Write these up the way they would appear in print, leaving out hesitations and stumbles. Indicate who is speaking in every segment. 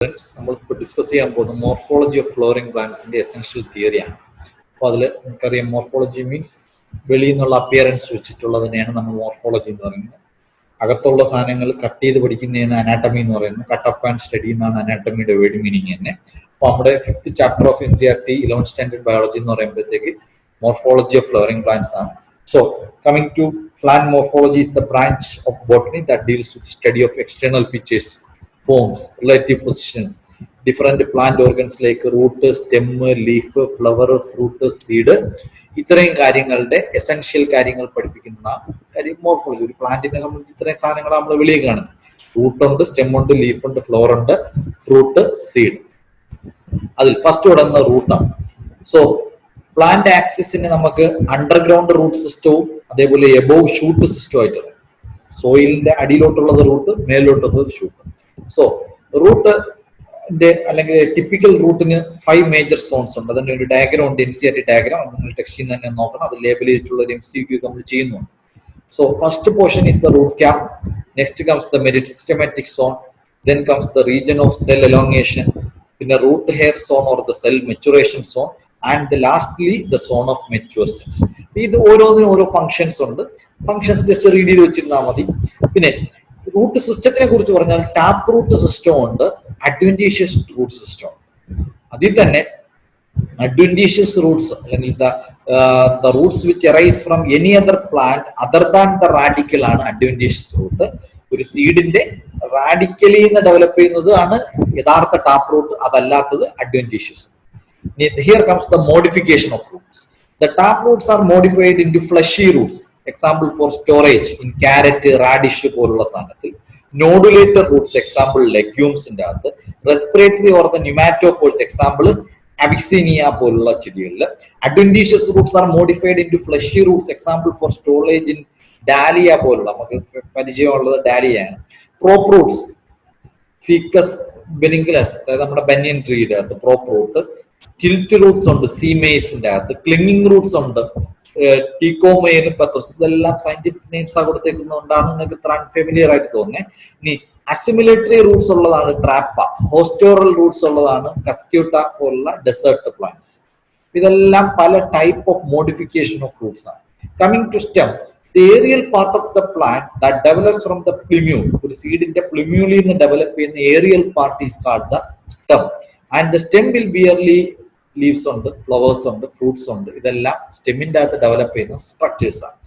Speaker 1: Friends, നമ്മൾ discuss ചെയ്യാൻ പോകുന്ന മോർഫോളജി ഓഫ് ഫ്ലോറിംഗ് പ്ലാന്റ്സിന്റെ എസെൻഷ്യൽ തിയറിയാണ്. അപ്പോൾ അതിൽ നമുക്കറിയാം മോർഫോളജി മീൻസ് വെളിയിൽ നിന്നുള്ള അപ്പിയറൻസ് വെച്ചിട്ടുള്ളതിനെയാണ് നമ്മൾ മോർഫോളജി എന്ന് പറയുന്നത്. അകത്തുള്ള സാധനങ്ങൾ കട്ട് ചെയ്ത് പഠിക്കുന്നതിന് അനാട്ടമി എന്ന് പറയുന്നത്. കട്ടപ്പ് ആൻഡ് സ്റ്റഡി എന്നാണ് അനാട്ടമിയുടെ വേർഡ് മീനിങ് തന്നെ. അപ്പോൾ നമ്മുടെ 5th chapter of NCERT 11th standard biology എന്ന് പറയുമ്പോഴത്തേക്ക് മോർഫോളജി ഓഫ് ഫ്ലോറിംഗ് പ്ലാന്റ്സ് ആണ്. So coming to plant morphology is the branch of botany that deals with study of external features, forms, relative positions, different plant organs like root, stem, leaf, flower, fruit, seed. ഇത്രയും കാര്യങ്ങളുടെ essential കാര്യങ്ങൾ പഠിപ്പിക്കുന്ന കാര്യം morphology. ഒരു പ്ലാന്റിനെ സംബന്ധിച്ച് ഇത്രയും സാധനങ്ങൾ നമ്മൾ വെളിയിൽ കാണുന്നത്. റൂട്ട് ഉണ്ട്, സ്റ്റെം ഉണ്ട്, ലീഫ് ഉണ്ട്, ഫ്ലവർ ഉണ്ട്, ഫ്രൂട്ട്, സീഡ്. അതിൽ ഫസ്റ്റ് തുടങ്ങുന്ന റൂട്ടാണ്. സോ പ്ലാന്റ് ആക്സിസിന് നമുക്ക് അണ്ടർഗ്രൗണ്ട് റൂട്ട് സിസ്റ്റവും അതേപോലെ എബോവ് ഷൂട്ട് സിസ്റ്റവും ആയിട്ടുള്ളത്. സോയിലിന്റെ അടിയിലോട്ടുള്ളത് റൂട്ട്, മേലോട്ടുള്ളത് ഷൂട്ട്. സോ റൂട്ടിന്റെ അല്ലെങ്കിൽ ടിപ്പിക്കൽ റൂട്ടിന് 5 മേജർ സോൺസ് ഉണ്ട്. അതിന്റെ ഒരു ഡയഗ്രാം ഉണ്ട്, NCERT ഡയഗ്രാം. നിങ്ങൾ ടെക്സ്റ്റിൽ തന്നെ നോക്കണം, അത് ലേബൽ ചെയ്തിട്ടുള്ള ഒരു MCQ നമ്മൾ ചെയ്യുന്നുണ്ട്. So first portion is the root cap, next comes the meristematic zone, then comes the region of cell elongation, പിന്നെ root hair zone or the cell maturation zone, and lastly the zone of mature cells. ഇത് ഓരോന്നിനും ഓരോ functions ഉണ്ട്. Functions just read ചെയ്ത് വെച്ചിരുന്നാൽ മതി. പിന്നെ root സിസ്റ്റത്തിനെ കുറിച്ച് പറഞ്ഞാൽ ടാപ്പ് റൂട്ട് സിസ്റ്റം ഉണ്ട്, അഡ്വന്റീഷ്യസ് റൂട്ട് സിസ്റ്റം ഉണ്ട്. അതിൽ തന്നെ അഡ്വന്റീഷ്യസ് റൂട്ട്സ് അല്ലെങ്കിൽ the roots which arise from any other plant other than the radical ആണ് അഡ്വന്റീഷ്യസ് റൂട്ട്. ഒരു സീഡിന്റെ റാഡിക്കലിൽ നിന്ന് ഡെവലപ്പ് ചെയ്യുന്നത് ആണ് യഥാർത്ഥ ടാപ്പ് റൂട്ട്, അതല്ലാത്തത് adventitious. Here comes the modification of roots. The tap roots are modified into fleshy roots. Example for storage in carrot, radish പോലുള്ള സാധനത്തിൽ. Nodulator roots, example legumes ന്റെ അകത്ത്. Respiratory or the pneumatophores, example Avicennia പോലുള്ള ചെടികളിൽ. Adventitious roots are modified into fleshy roots, example for storage in Dahlia പോലുള്ള, നമുക്ക് പരിചയമുള്ളത് ഡാലിയാണ്. Prop roots, Ficus benignis, അതായത് നമ്മുടെ ബനിയൻ ട്രീയുടെ അകത്ത് പ്രോപ്പ് റൂട്ട്. ടിൽറ്റ് റൂട്ട്സ് ഉണ്ട് സീമേസിന്റെ അകത്ത്. ക്ലിങ്ങിങ് റൂട്ട്സ് ഉണ്ട് ടീക്കോമേന്, പത്തോസ്. ഇതെല്ലാം സയന്റിഫിക് നെയിംസ് ആ കൊടുത്തേക്കുന്നതുകൊണ്ടാണ് നിങ്ങൾക്ക് ഇത്ര അൺഫെമിലിയർ ആയിട്ട് തോന്നുന്നത്. ഇനി അസിമിലേറ്ററി റൂട്ട്സ് ഉള്ളതാണ് ട്രാപ്പ, ഹോസ്റ്റോറൽ റൂട്ട്സ് ഉള്ളതാണ് കസ്ക്യൂട്ട പോലുള്ള ഡെസേർട്ട് പ്ലാന്റ്സ്. ഇതെല്ലാം പല type of modification of roots ആണ്. Coming to stem, the aerial part of the plant that develops from the plumule, ഒരു സീഡിന്റെ പ്ലുമ്യൂളിൽ നിന്ന് ഡെവലപ്പ് ചെയ്യുന്ന aerial part is called the stem. And the stem will ബിയർലി leaves ഉണ്ട്, flowers ഉണ്ട്, fruits ഉണ്ട്. ഇതെല്ലാം സ്റ്റെമ്മിന്റെ അകത്ത് ഡെവലപ്പ് ചെയ്യുന്ന സ്ട്രക്ചേഴ്സ് ആണ്.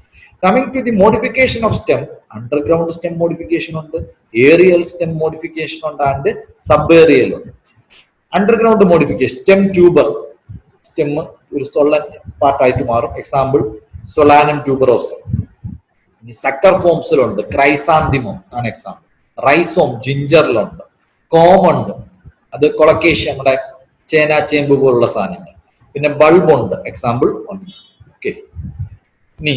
Speaker 1: Coming to the modification of stem, underground stem modification ഉണ്ട്, ഏരിയൽ സ്റ്റെം മോഡിഫിക്കേഷൻ ഉണ്ട്, ആൻഡ് സബ് ഏരിയൽ ഉണ്ട്. Underground modification, stem tuber, stem ഒരു സൊള്ളൻ പാർട്ടായിട്ട് മാറും. എക്സാമ്പിൾ സൊലാനം ട്യൂബറോസം. സക്കർ ഫോംസിലുണ്ട്, ക്രൈസാന്തിമം ആണ് എക്സാമ്പിൾ. റൈസോം ജിഞ്ചറിലുണ്ട്. കോം ഉണ്ട്, അത് കൊളക്കേഷ്യ, നമ്മുടെ ചേന ചേമ്പ് പോലുള്ള സാധനങ്ങൾ. പിന്നെ ബൾബ് ഉണ്ട്, എക്സാമ്പിൾ ഉണ്ട്. ഓക്കെ, ഇനി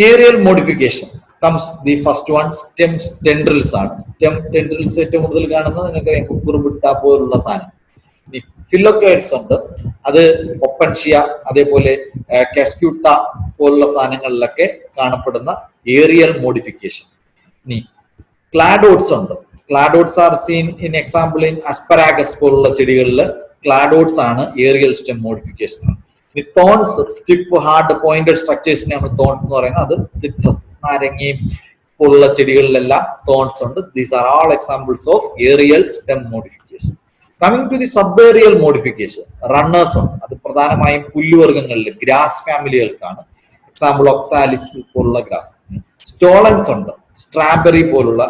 Speaker 1: aerial modification comes the first one stem tendrils ആണ്. സ്റ്റെം ടെൻഡ്രിൽസ് ഏറ്റവും കൂടുതൽ കാണുന്നത് നിങ്ങൾക്ക് കുറുബിട്ട പോലുള്ള സാധനം. ഇനി ഫിലോക്കേറ്റ്സ് ഉണ്ട്, അത് ഒപ്പൻഷ്യ അതേപോലെ കസ്ക്യൂട്ട പോലുള്ള സാധനങ്ങളിലൊക്കെ കാണപ്പെടുന്ന ഏരിയൽ മോഡിഫിക്കേഷൻ. ഇനി ക്ലാഡോട്സ് ഉണ്ട്. Cladodes are seen in example in asparagus പോലുള്ള ചെടികളിൽ ക്ലാഡോട്സ് ആണ് ഏരിയൽ സ്റ്റെം മോഡിഫിക്കേഷൻ. ഇനി തോൺസ്, സ്റ്റിഫ് ഹാർഡ് പോയിന്റഡ് സ്ട്രക്ചേഴ്സിനെയാണ് തോൺസ് എന്ന് പറയുന്നത്. അത് സിട്രസ്, നാരങ്ങയും പോലുള്ള ചെടികളിലെല്ലാം തോൺസ് ഉണ്ട്. These are all examples of aerial stem modification. Coming to the sub aerial modification, runners ഉണ്ട്. അത് പ്രധാനമായും പുല്ലുവർഗ്ഗങ്ങളിൽ ഗ്രാസ് ഫാമിലികൾക്കാണ്. എക്സാമ്പിൾ ഒക്സാലിസ് പോലുള്ള ഗ്രാസ്. സ്റ്റോളൻസ് ഉണ്ട്, സ്ട്രാബെറി പോലുള്ള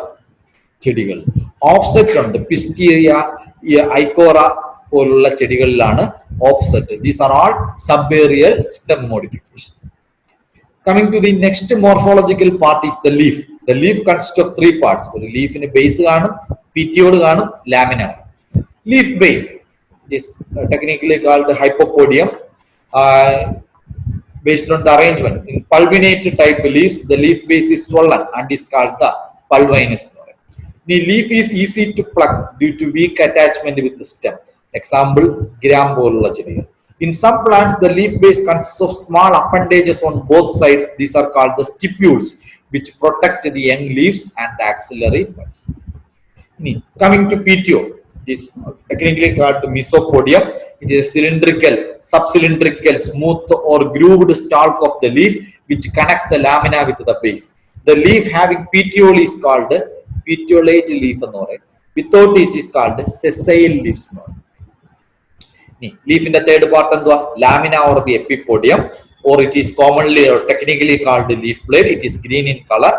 Speaker 1: ചെടികൾ. ഓഫ്സെറ്റ് ഉണ്ട്, പിസ്റ്റീരിയ, ഐക്കോറ പോലുള്ള ചെടികളിലാണ് offset. These are all sub aerial stem modification. Coming to the next morphological part is the leaf. The leaf consist of 3 parts. ഒരു ലീഫിന് ബേസ് കാണും, പീറ്റിയോഡ് കാണും, ലാമിന കാണും. Leaf base is technically called hypopodium, based on the arrangement. In pulvinate type leaves, the leaf base is swollen and is called the pulvinous. The leaf is easy to pluck due to weak attachment with the stem. Example, gram polla chedi. In some plants, the leaf base consists of small appendages on both sides. These are called the stipules, which protect the young leaves and the axillary buds. Coming to petiole. It is technically called mesopodium. It is cylindrical, subcylindrical, smooth or grooved stalk of the leaf which connects the lamina with the base. The leaf having petiole is called petiolate leaf. Without this is called sessile leaves. Leaf in the third part and the lamina or the epipodium, or it is commonly or technically called the leaf blade. It is green in color.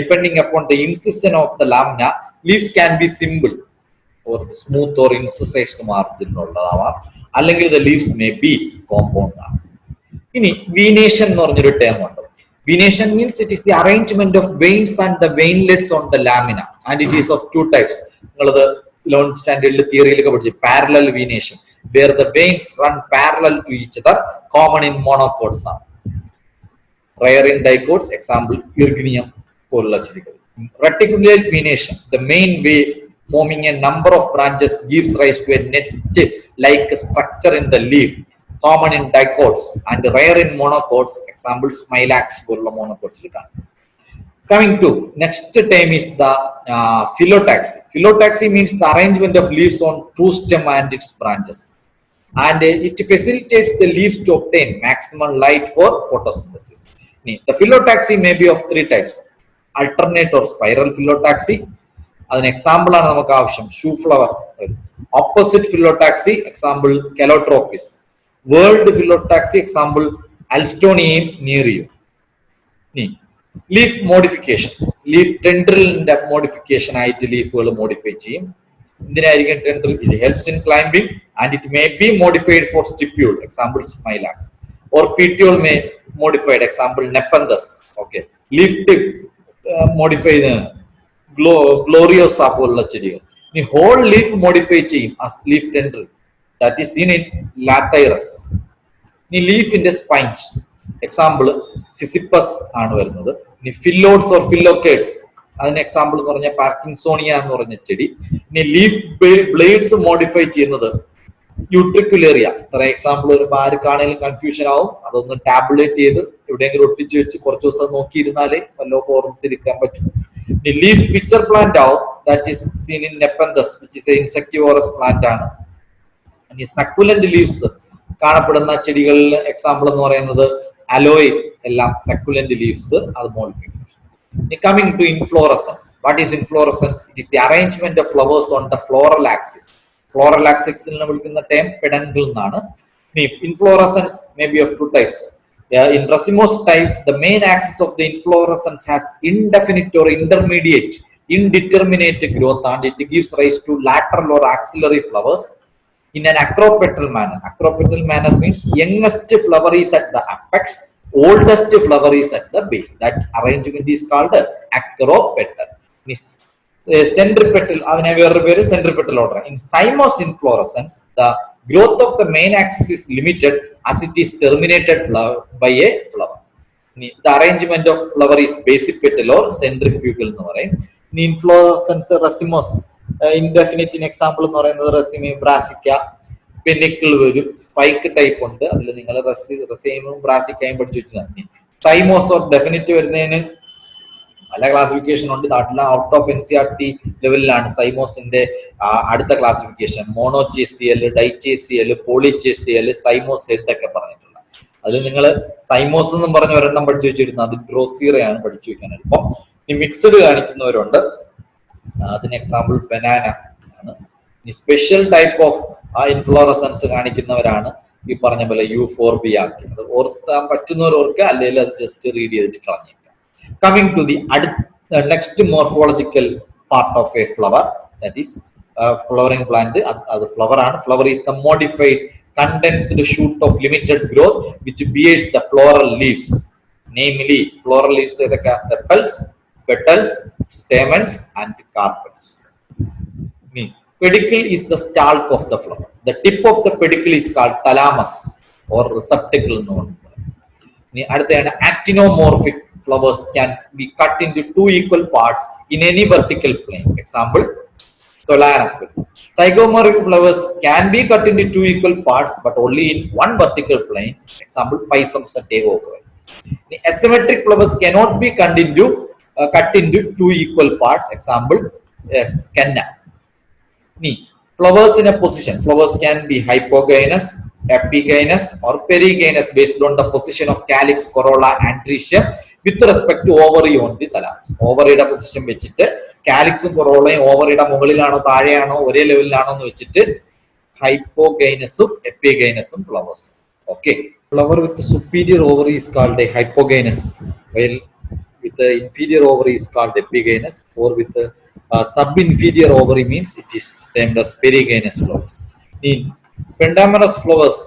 Speaker 1: Depending upon the incision of the lamina, leaves can be simple or smooth or incised margin. The leaves may be compound. Venation or term. Venation means it is the arrangement of veins and the veinlets on the lamina, and it is of two types. Loan standard theory parallel venation, where the veins run parallel to each other, common in monocots. Rare in dicots, example Urginium. Reticulate venation, the main way forming a number of branches, gives rise to a net-like structure in the leaf, common in dicots and rare in monocots, example Smilax monocots. Coming to next term is the phyllotaxy. Phyllotaxy means the arrangement of leaves on true stem and its branches, and it facilitates the leaves to obtain maximum light for photosynthesis. The phyllotaxy may be of three types: alternate or spiral phyllotaxy. As an example, shoe flower. Opposite phyllotaxy, example Calotropis. World phyllotaxy, example Alstonium nereum. Leaf modification, leaf tendril modification, leaf will modify. Tendril, it helps in climbing and it may be modified for stipule, example Smilax, or petiole may modified, example Nepenthes. Okay, leaf tip modify the gloriosa. The whole leaf modify as leaf tendril, that is seen in Lathyrus. The leaf in the spines, example Sisyphus ആണ് വരുന്നത്. ഇനി ഫില്ലോഡ്സ് or ഫില്ലോക്കേറ്റ്സ്, അതിന് example എന്ന് പറഞ്ഞാൽ പാർക്കിൻസോണിയ എന്ന് പറഞ്ഞ ചെടി. ഇനി ലീഫ് ബ്ലേഡ്സ് മോഡിഫൈ ചെയ്യുന്നത് യൂട്രിക്കുലേറിയ. ഇത്ര എക്സാമ്പിൾ വരുമ്പോൾ ആർക്കാണെങ്കിലും കൺഫ്യൂഷൻ ആവും. അതൊന്ന് ടാബ്ലേറ്റ് ചെയ്ത് എവിടെയെങ്കിലും ഒട്ടിച്ചു വെച്ച് കുറച്ച് ദിവസം നോക്കിയിരുന്നാലേ വല്ലതൊക്കെ ഓർമ്മിച്ചിരിക്കാൻ പറ്റും. ഇനി ലീഫ് പിക്ചർ പ്ലാന്റ് ആവും, that is seen in നെപ്പന്തസ്, which is A insectivorous plant ആണ്. ഇനി സക്കുലന്റ് ലീവ്സ് കാണപ്പെടുന്ന ചെടികളിൽ എക്സാമ്പിൾ എന്ന് പറയുന്നത് അലോയ്, എല്ലാം സക്കുലന്റ് ലീവ്സ്. അത് modification. Coming to inflorescence. What is inflorescence? It is the arrangement of flowers on the floral axis. Floral axis in the term peduncle. Inflorescence may be of two types. In racemose type, the main axis of the inflorescence has indefinite or intermediate, indeterminate growth, and it gives rise to lateral or axillary flowers. In an acropetal manner means youngest flower is at the apex, oldest flower is at the base. That arrangement is called acropetal. Centripetal, centripetal order. In cymose inflorescence, the growth of the main axis is limited as it is terminated by a flower. The arrangement of flower is basipetal or centrifugal. Inflorescence racemose, indefinite in example എന്ന് പറയുന്നത് റെസിമി brassica, പെന്നിക്കിൾ വരും, spike type ഉണ്ട്. അതിൽ നിങ്ങൾ റെസീമും ബ്രാസിക്കയും പഠിച്ചു വെച്ചാൽ. Cymose or definite വരുന്നതിന് പല ക്ലാസിഫിക്കേഷൻ ഉണ്ട്. നാട്ടിലെ ഔട്ട് ഓഫ് NCERT ലെവലിലാണ് സൈമോസിന്റെ അടുത്ത ക്ലാസിഫിക്കേഷൻ. മോണോചേസിയൽ, ഡൈചേസിയൽ, പോളിചേസിയൽ, സൈമോസ് ഹെഡ് ഒക്കെ പറഞ്ഞിട്ടുള്ള. അതിൽ നിങ്ങൾ സൈമോസ് എന്നും പറഞ്ഞ ഒരെണ്ണം പഠിച്ചു വെച്ചിരുന്നു, അത് ഡ്രോസീറയാണ് പഠിച്ചു വെക്കാൻ എളുപ്പം. ഈ മിക്സഡ് കാണിക്കുന്നവരുണ്ട്, അതിന് എക്സാമ്പിൾ ബനാന ആണ്. ഈ സ്പെഷ്യൽ ടൈപ്പ് ഓഫ് ഇൻഫ്ലോറസൻസ് കാണിക്കുന്നവരാണ് ഈ പറഞ്ഞ പോലെ യൂഫോർബിയ. അത് ഓർത്താൻ പറ്റുന്നവർ ഓർക്കുക, അല്ലെങ്കിൽ അത് ജസ്റ്റ് റീഡ് ചെയ്തിട്ട് കളഞ്ഞേക്കാം. Coming to the next morphological part of a flower, that is flowering plant. അത് ഫ്ലവർ ആണ്. Flower is the modified condensed shoot of limited growth which bears the floral leaves. Namely floral leaves ഏതൊക്കെ? Sepals, petals, stamens and carpels. Pedicule is the stalk of the flower. The tip of the pedicule is called thalamus or receptacle. Actinomorphic flowers can be cut into two equal parts in any vertical plane. Example, solanum. Zygomorphic flowers can be cut into two equal parts but only in one vertical plane. Example, Pisum sativa. Asymmetric flowers cannot be cut into two equal parts. Example, Scanna. Flowers in a position. Flowers can be hypogynous, epigynous, or perigynous based on the position of calyx, corolla, and tritium with respect to ovary on the thalamus. Ovary position വെച്ചിട്ട് കാലിക്സും കൊറോളയും ഓവറിയുടെ മുകളിലാണോ താഴെയാണോ ഒരേ ലെവലിലാണോ എന്ന് വെച്ചിട്ട് ഹൈപ്പോഗൈനസും എപ്പിഗൈനസും ഫ്ലവേഴ്സും. Okay, flower with the superior ovary is called a hypogynous, while with the inferior ovary is called epigynous, or with the sub-inferior ovary means it is termed as perigynous flowers. In pentamerous flowers,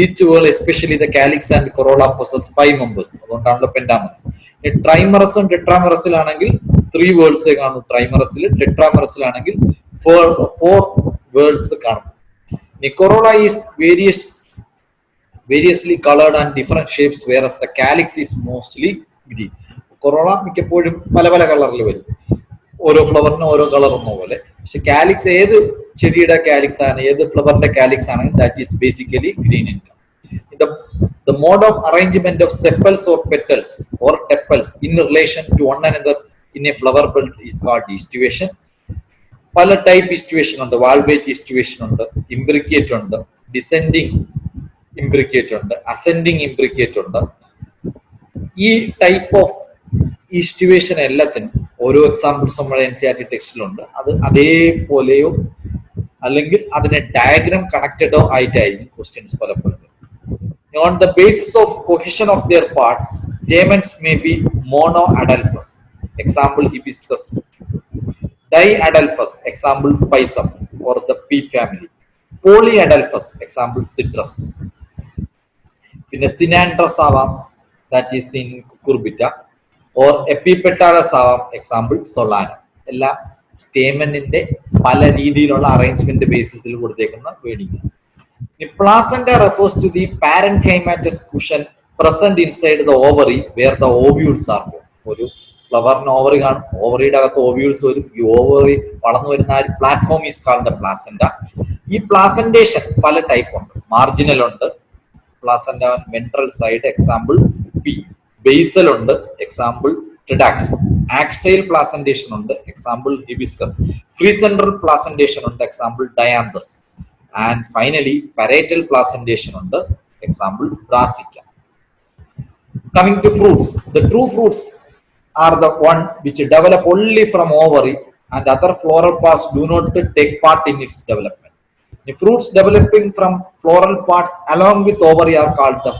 Speaker 1: each whorl, especially the calyx and corolla, possess 5 members. അതുകൊണ്ടാണല്ലോ pentamerous. Trimerous and tetramerous ആണെങ്കിൽ 3 whorls കാണും trimerous-ൽ, tetramerous-ൽ ആണെങ്കിൽ 4 whorls കാണും. Corolla is variously colored and different shapes, whereas the calyx is mostly green. Corolla മിക്കപ്പോഴും പല പല കളറിൽ വരും, ഓരോ ഫ്ലവറിനും ഓരോ കളർ ഒന്നും പോലെ. പക്ഷെ കാലിക്സ് ഏത് ചെടിയുടെ കാലിക്സ് ആണ്, ഏത് ഫ്ലവറിന്റെ കാലിക്സ് ആണെങ്കിൽ that is basically green in colour. The mode of arrangement of sepals or petals or tepals in relation to one another in a flower belt is called estuation. പല type ഇസ്റ്റുവേഷൻ ഉണ്ട്. വാൾവേറ്റ് ഇസ്റ്റുവേഷൻ ഉണ്ട്, imbricate ഉണ്ട്, descending imbricate ഉണ്ട്, ascending imbricate ഉണ്ട്. ഈ type of ഇസ്റ്റുവേഷൻ എല്ലാത്തിനും ഓരോ examples നമ്മുടെ NCERT ടെക്സ്റ്റിലുണ്ട്. അത് അതേപോലെയോ അല്ലെങ്കിൽ അതിനെ ഡയഗ്രാം കണക്റ്റഡോ ആയിട്ടായിരിക്കും ക്വസ്റ്റ്യൻസ് പലപ്പോഴും. On the basis of cohesion of their parts, stamens may be monoadelphous, example hibiscus, diadelphous, example pisum or the pea family, polyadelphous, example citrus. പിന്നെ സിനാൻഡ്രസ് ആവാം, that is in cucurbita, or epipetalous ആവാം, example solana. എല്ലാം സ്റ്റേമനിന്റെ പല രീതിയിലുള്ള arrangement ബേസിസിൽ കൊടുത്തേക്കുന്ന wording. The placenta refers to the parenchymatous cushion present inside the ovary where the ovules are born. ഒരു ഫ്ലവറിന് ഓവറി കാണും, ഓവറിയുടെ അകത്ത് ഓവ്യൂൾസ് വരും. ഈ ഓവറി വളർന്നു വരുന്ന ആ platform is called the placenta. ഈ പ്ലാസന്റേഷൻ പല ടൈപ്പ് ഉണ്ട്. മാർജിനൽ ഉണ്ട്, placenta ventral side, example P. Basal ഉണ്ട്, എക്സാമ്പിൾ ട്രിഡാക്സ്. ആക്സൈൽ പ്ലാസന്റേഷൻ ഉണ്ട്, example Hibiscus. Free central placentation ഉണ്ട്, example Dianthus. And finally parietal placentation under example brassica. Coming to fruits, the true fruits are the one which develop only from ovary and other floral parts do not take part in its development. The fruits developing from floral parts along with ovary are called the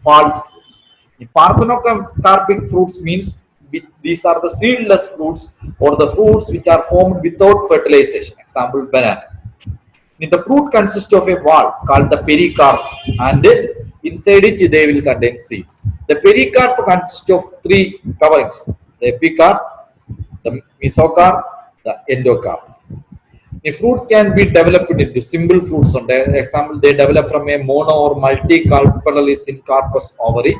Speaker 1: false fruits. The parthenocarpic fruits means these are the seedless fruits or the fruits which are formed without fertilization, example banana. The fruit consists of a wall called the pericarp, and inside it they will contain seeds. The pericarp consists of 3 coverings: the epicarp, the mesocarp, the endocarp. The fruits can be developed into simple fruits. On the example, they develop from a mono or multi-carpellary syncarpous ovary.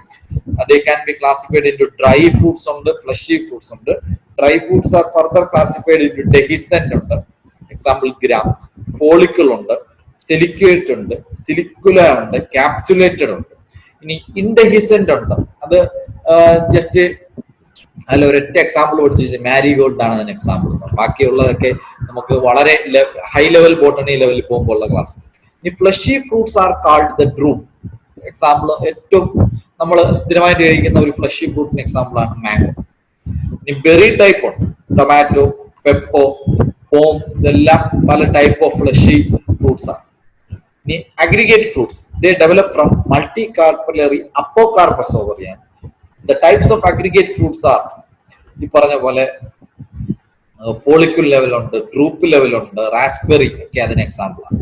Speaker 1: They can be classified into dry fruits on the fleshy fruits on the. Dry fruits are further classified into dehiscent on the. Example, gram. Follicle ഉണ്ട്, സെലിക്യുലേറ്റ് ഉണ്ട്, സിലിക്കുല ഉണ്ട്, capsulated ഉണ്ട്. ഇനി ഇൻഡെഹിസെന്റ് ഉണ്ട്. അത് just അതിൽ ഒരൊറ്റ example പഠിച്ചു, മാരിഗോൾഡ് ആണ് അതിന് എക്സാമ്പിൾ. ബാക്കിയുള്ളതൊക്കെ നമുക്ക് വളരെ ഹൈ ലെവൽ ബോട്ടണി ലെവലിൽ പോകുമ്പോൾ ഉള്ള ക്ലാസ്. ഇനി fleshy fruits are called the drupe. Example ഏറ്റവും നമ്മൾ സ്ഥിരമായിട്ട് കഴിക്കുന്ന ഒരു ഫ്ലഷി ഫ്രൂട്ടിന് എക്സാമ്പിൾ ആണ് മാംഗോ. ഇനി ബെറി ടൈപ്പ് ഉണ്ട്, ടൊമാറ്റോ, പെപ്പോ, പോം, ഇതെല്ലാം പല ടൈപ്പ് ഓഫ് ഫ്ലഷി ഫ്രൂട്ട്സ് ആണ്. ഇനി aggregate fruits, they develop from multi carpellary apocarpous ഓവറിയാണ്. The types of aggregate fruits are ഈ പറഞ്ഞ പോലെ ഫോളിക്യുൽ ലെവലുണ്ട്, ഡ്രൂപ്പ് ലെവലുണ്ട്, റാസ്ബെറി ഒക്കെ അതിന് എക്സാമ്പിൾ ആണ്.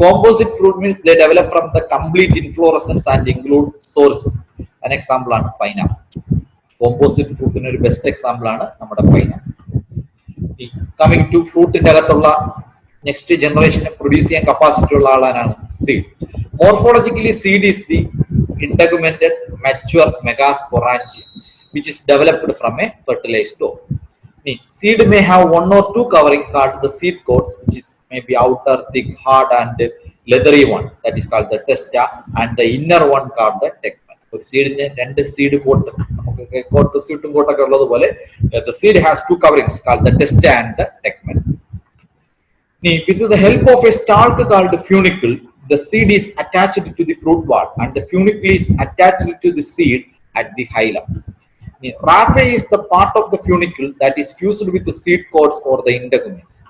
Speaker 1: Composite fruit means they develop from the complete inflorescence and include source. അതിന് എക്സാമ്പിൾ ആണ് പൈനാപ്പിൾ. കോമ്പോസിറ്റ് ഫ്രൂട്ടിന് ഒരു ബെസ്റ്റ് എക്സാമ്പിൾ ആണ് നമ്മുടെ പൈനാപ്പിൾ. കമ്മിങ് ടു ഫ്രൂട്ടിന്റെ അകത്തുള്ള നെക്സ്റ്റ് ജനറേഷനെ പ്രൊഡ്യൂസ് ചെയ്യാൻ കപ്പാസിറ്റി ഉള്ള ആളാണ് seed. Morphologically seed is the integumented mature megasporangium which is developed from a fertilized ovum. Seed may have 1 or 2 covering called the seed coats, which is maybe outer thick, hard and leathery one, that is called the testa, and the inner one called the tegmen. ഒരു സീഡിന് 2 seed coat, നമുക്ക് coat സീഡും കോട്ടൊക്കെ ഉള്ളതുപോലെ the seed has 2 coverings called the testa and the tegmen. With the help of a stalk called funicle, the seed is attached to the fruit wall and the funicle is attached to the seed at the hilum. Raphe is the part of the funicle that is fused with the seed coats or the integuments.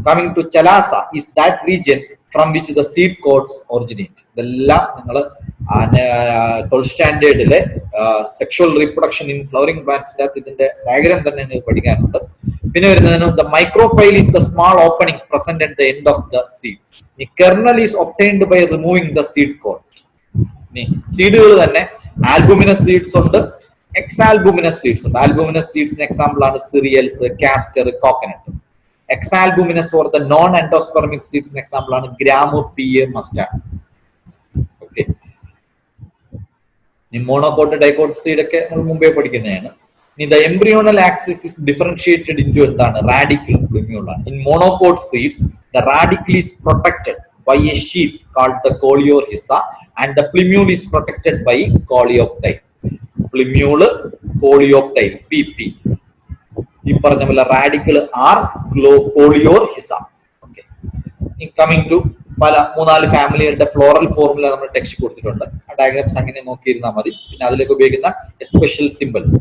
Speaker 1: Coming to chalasa is that region from which the seed coats originate. ഇതെല്ലാം നിങ്ങൾ 12th സ്റ്റാൻഡേർഡിലെ sexual reproduction in flowering പ്ലാന്റ്സിന്റെ അകത്ത് ഇതിന്റെ diagram തന്നെ നിങ്ങൾക്ക് പഠിക്കാനുണ്ട്. പിന്നെ വരുന്നതിന് the micropyle is the small opening present at the end of the seed. The kernel is obtained by removing the seed coat. സീഡുകൾ തന്നെ ആൽബുമിനസ് സീഡ്സ് ഉണ്ട്, എക്സാൽബുമിനസ് സീഡ്സ് ഉണ്ട്. ആൽബുമിനസ് സീഡ്സിന് എക്സാമ്പിൾ ആണ് cereals, castor, coconut. Exalbuminous or the non endospermic സീഡ്സിന് example ആണ് gram, pea, mustard. Okay, monocot, dicot seed ഒക്കെ നമ്മൾ മുമ്പേ പഠിക്കുന്നതാണ്. The embryonal axis is differentiated into എന്താണ് radicle, plumule. In monocot seeds, the radicle is protected by a sheath called the coleorhiza and the plumule is protected by coleoptile. Plumule, coleoptile, PP. ഈ പറഞ്ഞ പോലെ radicle are coleorhiza. Okay. Coming to പല 3-4 ഫാമിലികളുടെ floral formula നമ്മൾ text കൊടുത്തിട്ടുണ്ട്. ആ diagrams അങ്ങനെ നോക്കിയിരുന്നാൽ മതി. പിന്നെ അതിലേക്ക് ഉപയോഗിക്കുന്ന സ്പെഷ്യൽ സിമ്പിൾസ്.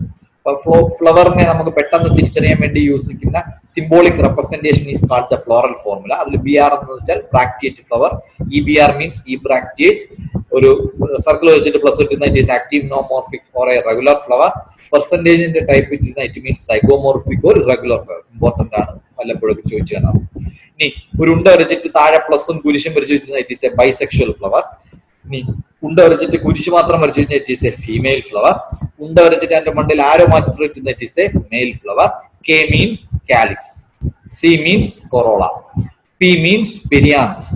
Speaker 1: ഫ്ലവറിനെ നമുക്ക് പെട്ടെന്ന് തിരിച്ചറിയാൻ വേണ്ടി യൂസ് ചെയ്യുന്ന symbolic representation is called the floral formula. അതിൽ BR എന്ന് വെച്ചാൽ ബ്രാക്റ്റിയേറ്റ് ഫ്ലവർ, EBR മീൻസ് ഈ ബ്രാക്റ്റിയേറ്റ്, ഒരു സർക്കിൾ വെച്ചിട്ട് പ്ലസ് ഇട്ടുന്ന it is actinomorphic or a regular flower. പെർസെന്റേജിന്റെ ടൈപ്പ് ഇട്ടിരുന്ന it means zygomorphic or regular flower. Important ആണ്, വല്ലപ്പോഴും ചോദിച്ചു കാണാം. ഇനി ഒരു ഉണ്ട വരച്ചിട്ട് താഴെ പ്ലസും കുരിശും വരച്ചു വെച്ചിരുന്ന it is a bisexual flower. ഇനി ഉണ്ട വരച്ചിട്ട് കുരിശ് മാത്രം വരച്ചു വെച്ചാൽ it is a female flower. ഉണ്ട വരച്ചിട്ട് അതിന്റെ മണ്ടയിൽ ആരോ മാത്രം ഇട്ടുന്ന it is a male flower. K means calyx, C means corolla, P means perianth,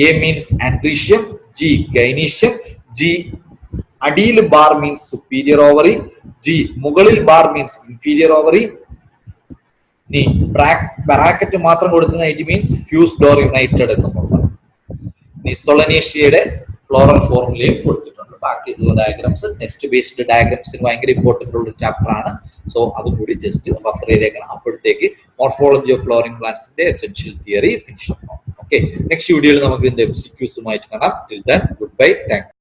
Speaker 1: A means andrecium, G gynoecium, G അടിയിൽ bar means superior ovary, G മുകളിൽ bar means inferior ovary. ഇനി bracket മാത്രം കൊടുക്കുന്ന it means fused or United എന്നുള്ളത്. ഇനി സൊളനേഷ്യയുടെ floral ഫോർമുലയും കൊടുത്തിട്ടുണ്ട്. ബാക്കിയുള്ള diagrams text based ഡയഗ്രാംസിന് ഭയങ്കര ഇമ്പോർട്ടന്റ് ഉള്ള ഒരു ചാപ്റ്റർ ആണ്. സോ അതും കൂടി ജസ്റ്റ് റെഫർ ചെയ്തേക്കണം. അപ്പോഴത്തേക്ക് മോർഫോളജി ഓഫ് ഫ്ലവറിംഗ് പ്ലാന്റ്സിന്റെ എസെൻഷ്യൽ തിയറി ഫിനിഷ് ആക്കാം. ഓക്കെ, നെക്സ്റ്റ് വീഡിയോയിൽ നമുക്ക് ഇതിന്റെ എംസിക്യൂസുമായിട്ട് കാണാം. Till then goodbye, thank U.